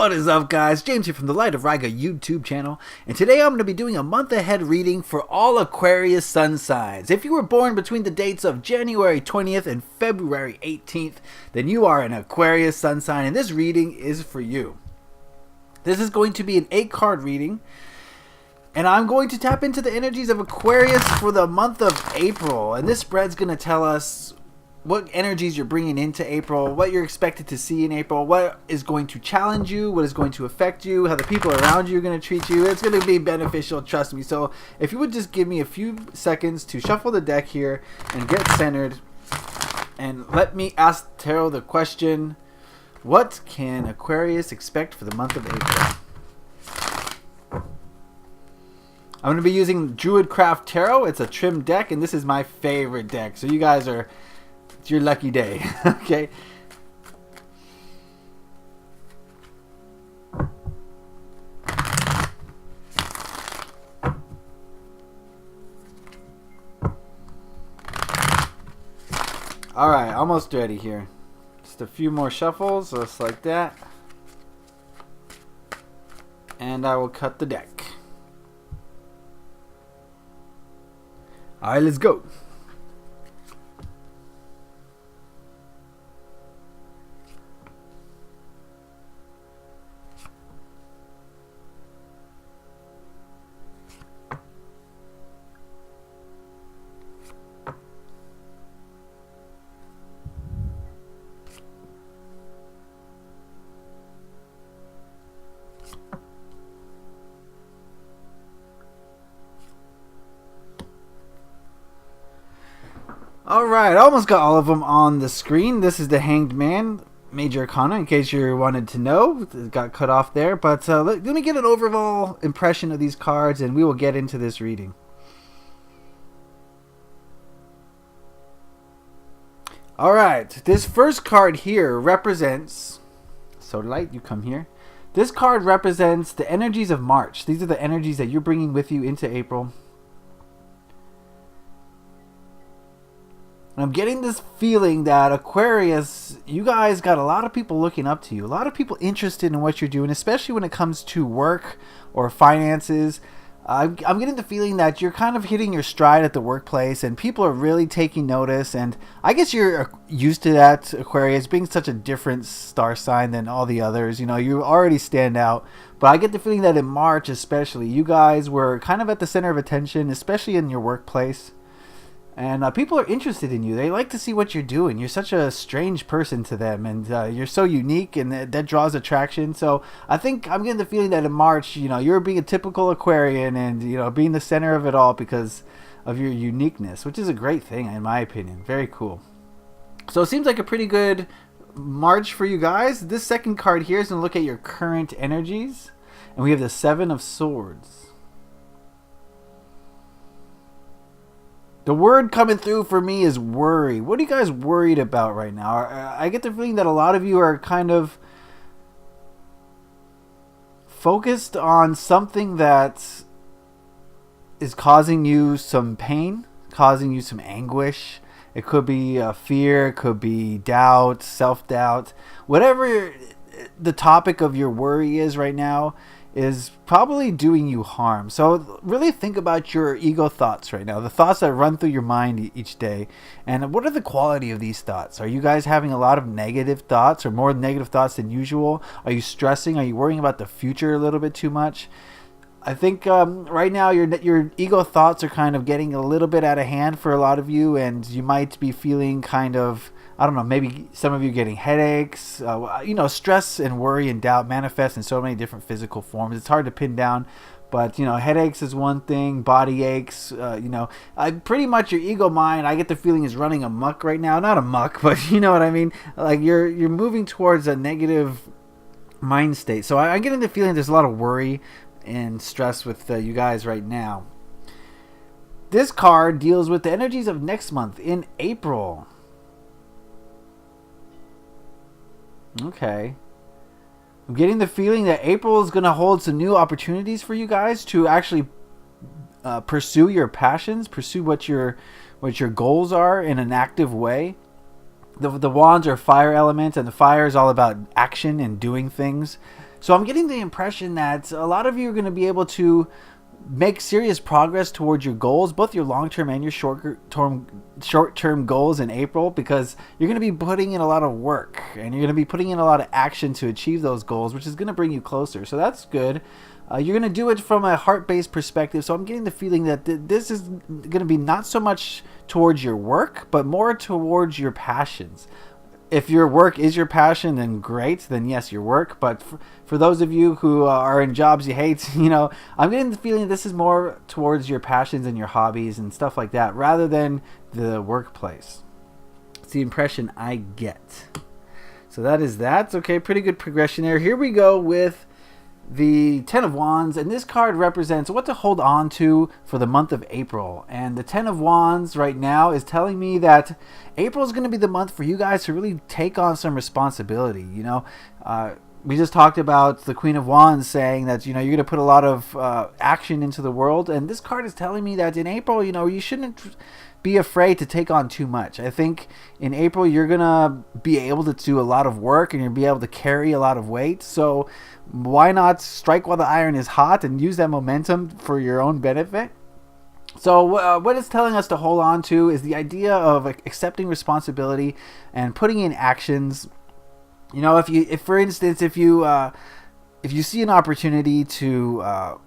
What is up, guys? James here from the Light of Riga YouTube channel, and today I'm going to be doing a month ahead reading for all Aquarius Sun signs. If you were born between the dates of January 20th and February 18th, then you are an Aquarius Sun sign, and this reading is for you. This is going to be an 8-card reading, and I'm going to tap into the energies of Aquarius for the month of April, and this spread's going to tell us what energies you're bringing into April, what you're expected to see in April, what is going to challenge you, what is going to affect you, how the people around you are going to treat you. It's going to be beneficial, trust me. So if you would just give me a few seconds to shuffle the deck here and get centered, and let me ask Tarot the question, what can Aquarius expect for the month of April? I'm going to be using Druidcraft Tarot. It's a trimmed deck, and this is my favorite deck. So you guys are... it's your lucky day. Okay. Alright, almost ready here. Just a few more shuffles, just like that. And I will cut the deck. Alright, let's go. Alright, I almost got all of them on the screen. This is the Hanged Man, Major Arcana, in case you wanted to know. It got cut off there, but let me get an overall impression of these cards, and we will get into this reading. Alright, this first card here represents... so light, you come here. This card represents the energies of March. These are the energies that you're bringing with you into April. I'm getting this feeling that Aquarius, you guys got a lot of people looking up to you. A lot of people interested in what you're doing, especially when it comes to work or finances. I'm getting the feeling that you're kind of hitting your stride at the workplace and people are really taking notice. And I guess you're used to that, Aquarius, being such a different star sign than all the others. You know, you already stand out. But I get the feeling that in March especially, you guys were kind of at the center of attention, especially in your workplace. And people are interested in you. They like to see what you're doing. You're such a strange person to them. And you're so unique, and that draws attraction. So I think I'm getting the feeling that in March, you know, you're being a typical Aquarian and, you know, being the center of it all because of your uniqueness, which is a great thing, in my opinion. Very cool. So it seems like a pretty good March for you guys. This second card here is going to look at your current energies. And we have the Seven of Swords. The word coming through for me is worry. What are you guys worried about right now? I get the feeling that a lot of you are kind of focused on something that is causing you some pain, causing you some anguish. It could be fear, it could be doubt, self-doubt. Whatever the topic of your worry is right now is probably doing you harm. So really think about your ego thoughts right now, the thoughts that run through your mind each day, and what are the quality of these thoughts? Are you guys having a lot of negative thoughts, or more negative thoughts than usual? Are you stressing? Are you worrying about the future a little bit too much? I think right now your ego thoughts are kind of getting a little bit out of hand for a lot of you, and you might be feeling kind of, I don't know, maybe some of you getting headaches. You know, stress and worry and doubt manifest in so many different physical forms. It's hard to pin down, but, you know, headaches is one thing, body aches, you know, pretty much your ego mind, I get the feeling, is running amok right now. Not amok, but you know what I mean? Like you're moving towards a negative mind state. So I'm getting the feeling there's a lot of worry and stress with you guys right now. This card deals with the energies of next month in April. Okay. I'm getting the feeling that April is going to hold some new opportunities for you guys to actually pursue your passions, pursue what your goals are in an active way. The wands are fire elements, and the fire is all about action and doing things. So I'm getting the impression that a lot of you are going to be able to make serious progress towards your goals, both your long-term and your short-term goals in April, because you're going to be putting in a lot of work and you're going to be putting in a lot of action to achieve those goals, which is going to bring you closer. So that's good. You're going to do it from a heart-based perspective. So I'm getting the feeling that this is going to be not so much towards your work, but more towards your passions. If your work is your passion, then great. Then yes, your work. But for those of you who are in jobs you hate, I'm getting the feeling this is more towards your passions and your hobbies and stuff like that, rather than the workplace. It's the impression I get. So that is that. Okay, pretty good progression there. Here we go with the Ten of Wands, and this card represents what to hold on to for the month of April. And the Ten of Wands right now is telling me that April is going to be the month for you guys to really take on some responsibility. We just talked about the Queen of Wands saying that you're going to put a lot of action into the world, and this card is telling me that in April, you shouldn't be afraid to take on too much. I think in April you're gonna be able to do a lot of work and you'll be able to carry a lot of weight. So why not strike while the iron is hot and use that momentum for your own benefit? So what it's telling us to hold on to is the idea of accepting responsibility and putting in actions. If for instance, if you see an opportunity to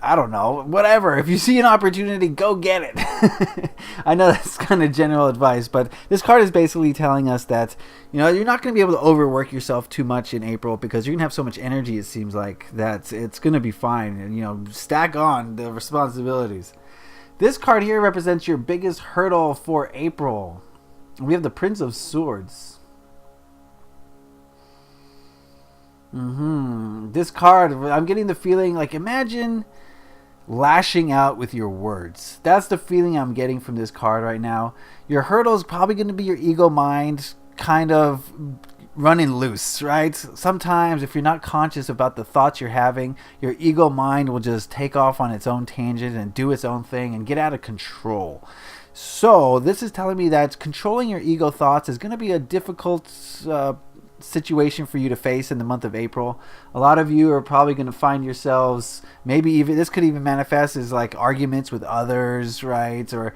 I don't know, whatever. If you see an opportunity, go get it. I know that's kind of general advice, but this card is basically telling us that, you're not going to be able to overwork yourself too much in April because you're going to have so much energy, it seems like, that it's going to be fine. And, stack on the responsibilities. This card here represents your biggest hurdle for April. We have the Prince of Swords. This card, I'm getting the feeling like, imagine lashing out with your words. That's the feeling I'm getting from this card right now. Your hurdle is probably going to be your ego mind kind of running loose, right? Sometimes if you're not conscious about the thoughts you're having, your ego mind will just take off on its own tangent and do its own thing and get out of control. So this is telling me that controlling your ego thoughts is going to be a difficult situation for you to face in the month of April. A lot of you are probably going to find yourselves, maybe even this could even manifest as like arguments with others, right? Or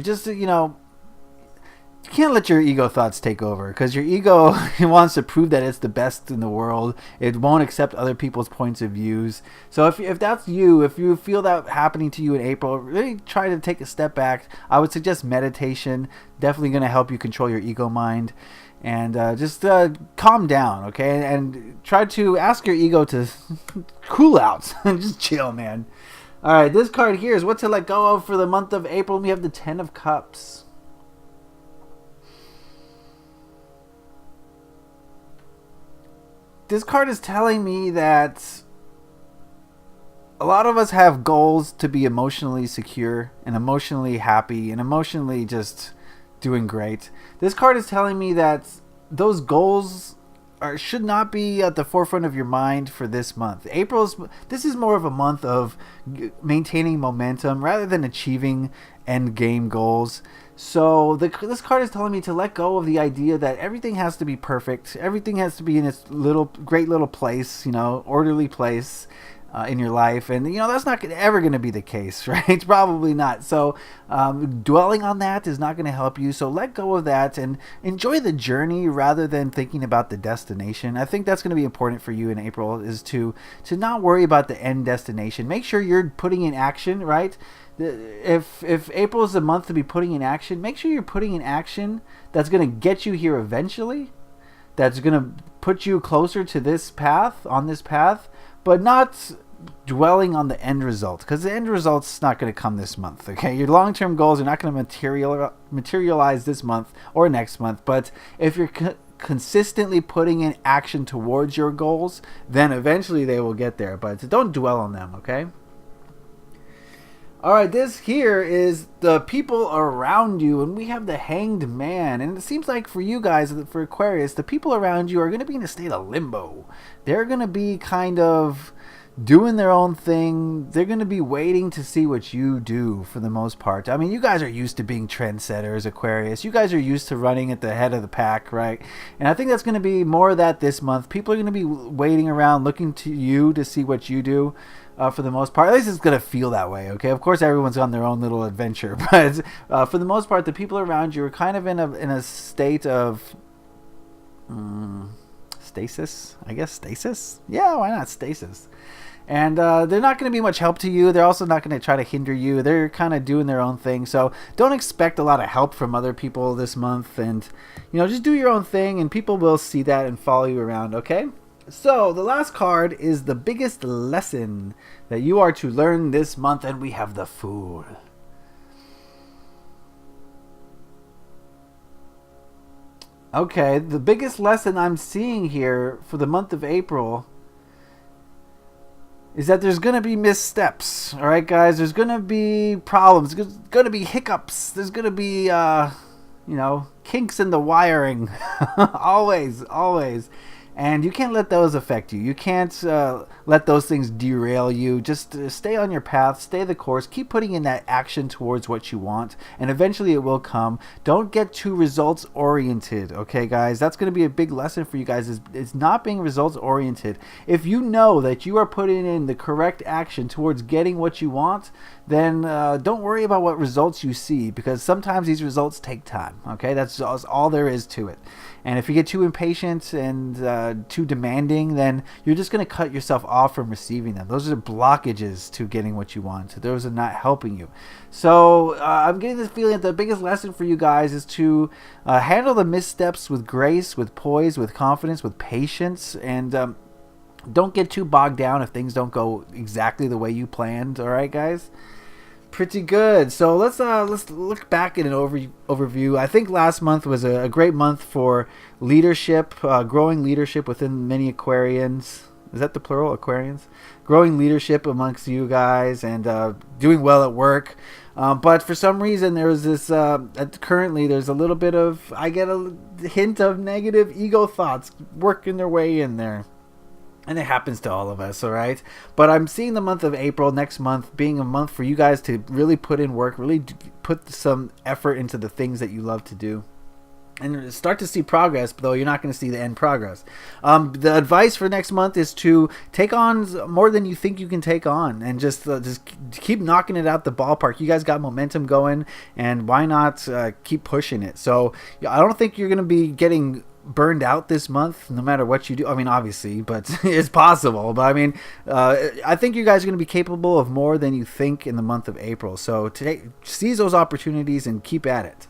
just you can't let your ego thoughts take over, because your ego wants to prove that it's the best in the world. It won't accept other people's points of views. So if that's you, if you feel that happening to you in April, really try to take a step back. I would suggest meditation. Definitely going to help you control your ego mind. And just calm down, okay? And try to ask your ego to cool out. Just chill, man. All right, this card here is what to let go of for the month of April. We have the Ten of Cups. This card is telling me that a lot of us have goals to be emotionally secure and emotionally happy and emotionally just doing great. This card is telling me that those goals should not be at the forefront of your mind for this month. This is more of a month of maintaining momentum rather than achieving end game goals. So this card is telling me to let go of the idea that everything has to be perfect. Everything has to be in its great little place, orderly place in your life. And, that's not ever going to be the case, right? It's probably not. So dwelling on that is not going to help you. So let go of that and enjoy the journey rather than thinking about the destination. I think that's going to be important for you in April, is to not worry about the end destination. Make sure you're putting in action, right? If April is the month to be putting in action, make sure you're putting in action that's going to get you here eventually, that's going to put you closer to this path, but not dwelling on the end result, because the end result's not going to come this month, okay? Your long-term goals are not going to materialize this month or next month, but if you're consistently putting in action towards your goals, then eventually they will get there, but don't dwell on them, okay? All right, this here is the people around you, and we have the Hanged Man. And it seems like for you guys, for Aquarius, the people around you are going to be in a state of limbo. They're going to be kind of doing their own thing. They're going to be waiting to see what you do for the most part. I mean, you guys are used to being trendsetters, Aquarius. You guys are used to running at the head of the pack, right? And I think that's going to be more of that this month. People are going to be waiting around, looking to you to see what you do. For the most part, at least it's going to feel that way, okay? Of course, everyone's on their own little adventure, but for the most part, the people around you are kind of in a state of stasis, I guess. Stasis? Yeah, why not stasis? And they're not going to be much help to you. They're also not going to try to hinder you. They're kind of doing their own thing. So don't expect a lot of help from other people this month. And, just do your own thing, and people will see that and follow you around, okay? So the last card is the biggest lesson that you are to learn this month, and we have the Fool. Okay, the biggest lesson I'm seeing here for the month of April is that there's going to be missteps. All right, guys, there's going to be problems. There's going to be hiccups. There's going to be, kinks in the wiring. Always, always. And you can't let those affect you. You can't let those things derail you. Just stay on your path, stay the course, keep putting in that action towards what you want, and eventually it will come. Don't get too results oriented, okay, guys? That's going to be a big lesson for you guys, is not being results oriented. If you know that you are putting in the correct action towards getting what you want, then don't worry about what results you see, because sometimes these results take time, okay? That's all there is to it. And if you get too impatient and too demanding, then you're just going to cut yourself off from receiving them. Those are blockages to getting what you want. Those are not helping you. So I'm getting this feeling that the biggest lesson for you guys is to handle the missteps with grace, with poise, with confidence, with patience, and don't get too bogged down if things don't go exactly the way you planned. All right, guys? Pretty good. So let's look back at an overview. I think last month was a great month for leadership, growing leadership within many Aquarians. Is that the plural, Aquarians? Growing leadership amongst you guys, and doing well at work. But for some reason, there was this. Currently, there's a little bit of. I get a hint of negative ego thoughts working their way in there. And it happens to all of us, all right? But I'm seeing the month of April, next month, being a month for you guys to really put in work, really put some effort into the things that you love to do. And start to see progress, though you're not going to see the end progress. The advice for next month is to take on more than you think you can take on, and just keep knocking it out the ballpark. You guys got momentum going, and why not keep pushing it? So I don't think you're going to be getting burned out this month, no matter what you do. I mean, obviously, but it's possible. But I mean, I think you guys are going to be capable of more than you think in the month of April. So seize those opportunities and keep at it.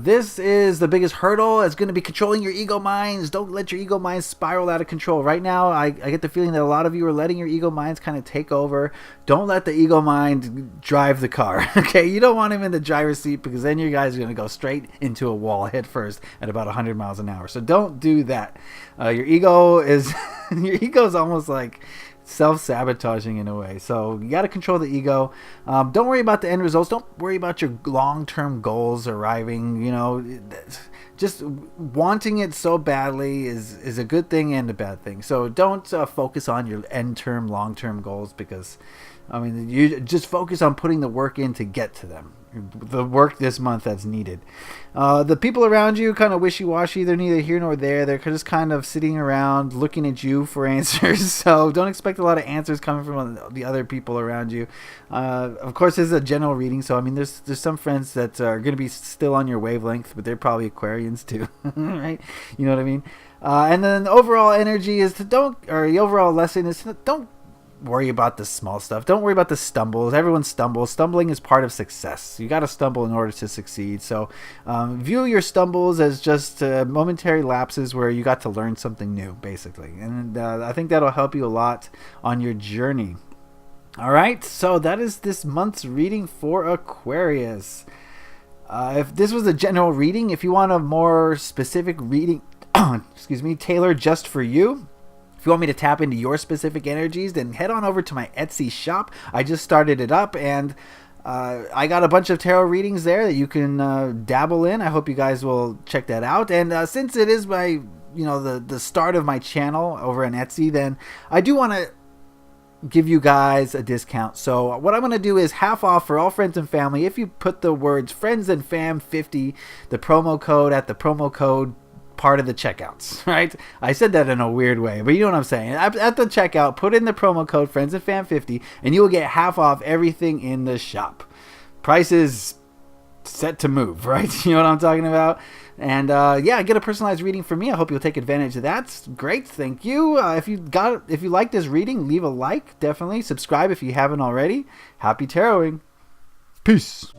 This is the biggest hurdle. It's going to be controlling your ego minds. Don't let your ego minds spiral out of control. Right now, I get the feeling that a lot of you are letting your ego minds kind of take over. Don't let the ego mind drive the car. Okay, you don't want him in the driver's seat, because then you guys are going to go straight into a wall head first at about 100 miles an hour. So don't do that. Your ego is almost like self-sabotaging in a way. So you got to control the ego. Don't worry about the end results. Don't worry about your long-term goals arriving. Just wanting it so badly is a good thing and a bad thing. So don't focus on your end-term, long-term goals, because you just focus on putting the work in to get to them. The work this month that's needed. The people around you kind of wishy-washy. They're neither here nor there. They're just kind of sitting around looking at you for answers. So don't expect a lot of answers coming from the other people around you. Of course, this is a general reading, so there's some friends that are going to be still on your wavelength, but they're probably Aquarians too, right? You know what I mean? And then the overall energy is the overall lesson is don't worry about the small stuff. Don't worry about the stumbles. Everyone stumbles. Stumbling is part of success. You got to stumble in order to succeed. So view your stumbles as just momentary lapses where you got to learn something new, basically. And I think that'll help you a lot on your journey. All right, so that is this month's reading for Aquarius. If this was a general reading, if you want a more specific reading, tailored just for you, if you want me to tap into your specific energies, then head on over to my Etsy shop. I just started it up, and I got a bunch of tarot readings there that you can dabble in. I hope you guys will check that out. And since it is the start of my channel over on Etsy, then I do want to give you guys a discount. So what I'm going to do is half off for all friends and family if you put the words friends and fam 50, the promo code, at the promo code part of the checkouts, right? I said that in a weird way, but you know what I'm saying. At the checkout, put in the promo code friends and fam 50 and you will get half off everything in the shop. Price is set to move, right? You know what I'm talking about? And yeah, get a personalized reading from me. I hope you'll take advantage of that. It's great. Thank you. If you like this reading, leave a like. Definitely subscribe if you haven't already. Happy taroting. Peace.